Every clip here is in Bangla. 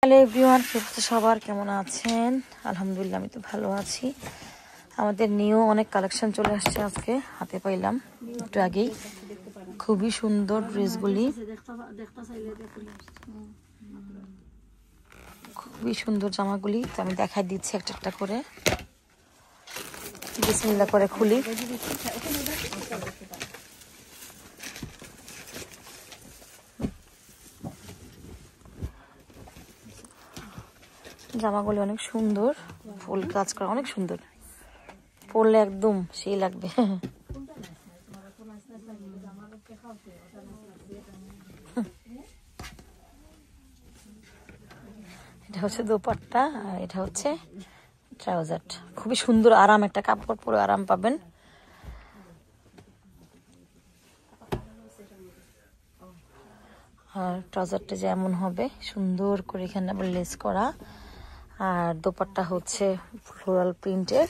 হ্যালো এভরিওয়ান, সবার কেমন আছেন? আলহামদুলিল্লাহ, আমি তো ভালো আছি। আমাদের নিউ অনেক কালেকশন চলে আসছে, আজকে হাতে পাইলাম একটু আগেই। খুবই সুন্দর ড্রেসগুলি, খুবই সুন্দর জামাগুলি। তো আমি দেখাই দিচ্ছি একটা একটা করে। বিসমিল্লাহ করে খুলি। জামাগুলি অনেক সুন্দর, ফুল কাজ করা, অনেক সুন্দর। পরলে একদম সেই লাগবে। এটা হচ্ছে দোপাট্টা আর এটা হচ্ছে ট্রাউজার। খুবই সুন্দর, আরাম একটা কাপড়, পরে আরাম পাবেন। আর ট্রাউজারটা যেমন হবে সুন্দর করে এখানে আবার লেস করা, আর দোপাট্টা হচ্ছে ফ্লোরাল প্রিন্টের।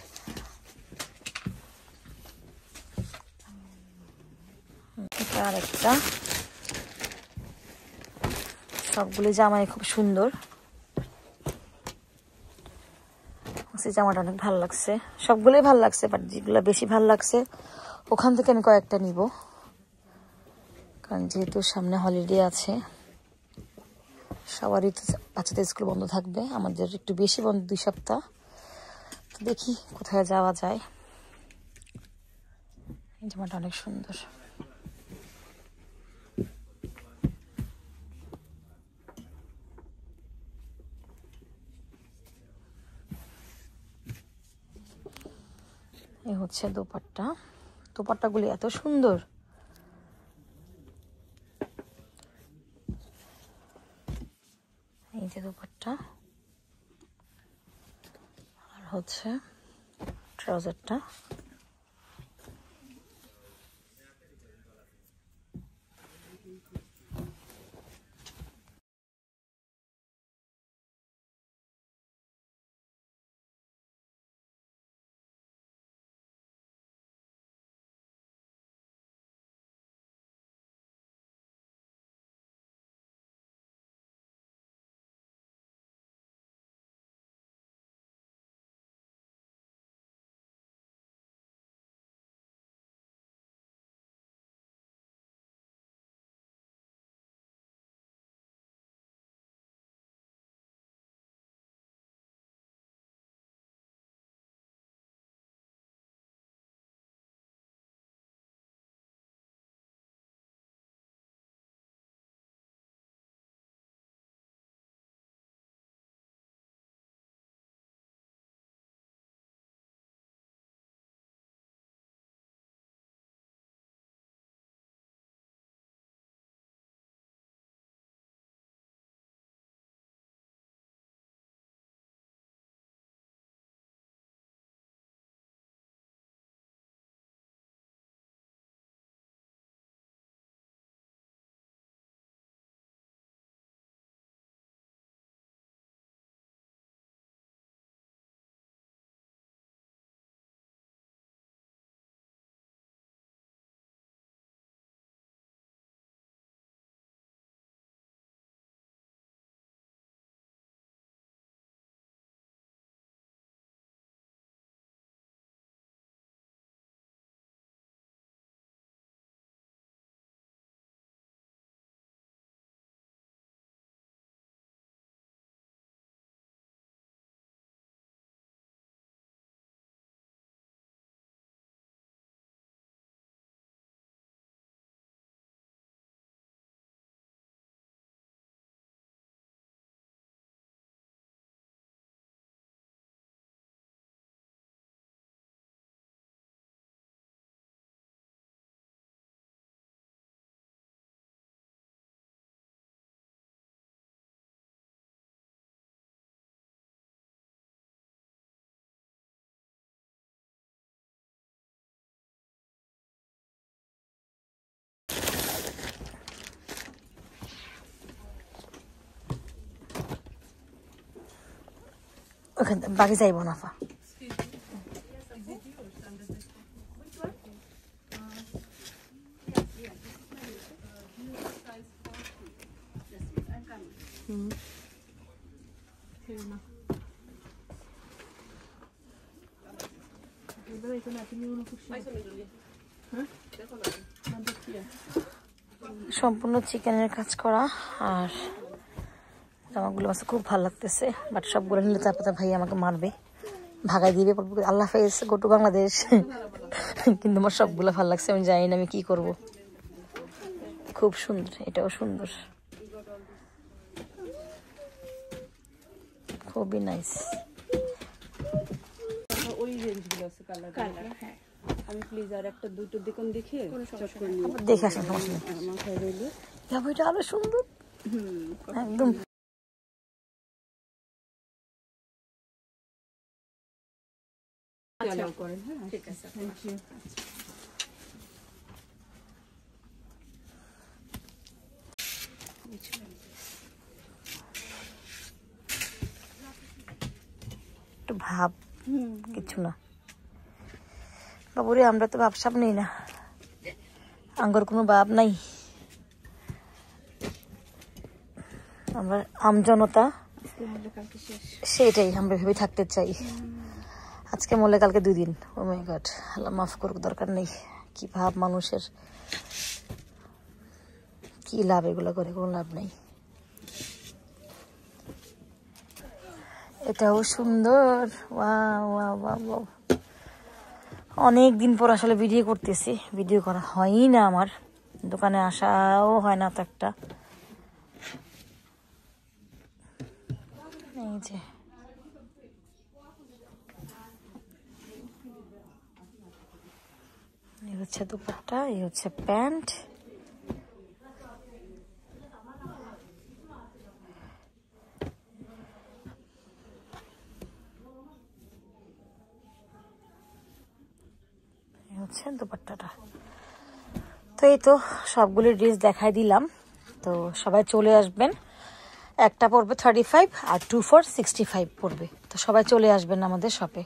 আর একটা, সবগুলি জামাই খুব সুন্দর। জামাটা অনেক ভালো লাগছে, সবগুলোই ভালো লাগছে, বাট যেগুলো বেশি ভালো লাগছে ওখান থেকে আমি কয়েকটা নিব, কারণ যেহেতু সামনে হলিডে আছে, সবারই তো বাচ্চাদের স্কুল বন্ধ থাকবে, আমাদের একটু বেশি বন্ধ, 2 সপ্তাহ। তো দেখি কোথায় যাওয়া যায়। এই জামাটা অনেক সুন্দর। এই হচ্ছে দোপাট্টা। দোপাট্টাগুলি এত সুন্দর, এই যে দোপাট্টা, আর হচ্ছে ট্রাউজারটা। ওখান বাকি যাইব না ফা। সম্পূর্ণ চিকেনের কাজ করা। আর জামাগুলো আমার খুব ভালো লাগতেছে, বাট সবগুলো নিলে তারপর ভাই আমাকে মারবে, ভাগাই দিবে, আল্লাহ হাফেজ, গো টু বাংলাদেশ। কিন্তু আমার সবগুলো ভালো লাগছে, আমি জানি না আমি কি করব। খুব সুন্দর, এটাও সুন্দর, খুবই নাইস। ওই রেঞ্জগুলো আছে কালার। হ্যাঁ, আমি প্লিজ আর একটা দুটো দেখুন দেখে দেখে আসেন, সমস্যা নেই। মাথায় রইলো। এটা আরো সুন্দর, একদম অ্যালাউ করেন। হ্যাঁ, ঠিক আছে, থ্যাংক ইউ। একটু ভাব, কিছু না বাবুরে, আমরা তো ভাবসাব নেই না, আঙ্গর কোনো ভাব নাই। আমরা আমজনতা, সেটাই আমরা ভেবে থাকতে চাই। আজকে মলে কালকে 2 দিন। ও মাই গড, আল্লাহ মাফ করুক, দরকার নেই। কি ভাব মানুষের, কি লাভ এগুলো করে, কোনো লাভ নেই। এটাও সুন্দর, অনেক দিন পর আসলে ভিডিও করতেছি, ভিডিও করা হয়ই না, আমার দোকানে আসাও হয় না তো একটা। এই যে এই হচ্ছে দুপাট্টা, এই হচ্ছে প্যান্ট। হচ্ছে দুপাট্টাটা। তো এই তো সবগুলো ড্রেস দেখাই দিলাম। তো সবাই চলে আসবেন, একটা পড়বে 35 আর 2 for 65 পড়বে। তো সবাই চলে আসবেন আমাদের শপে।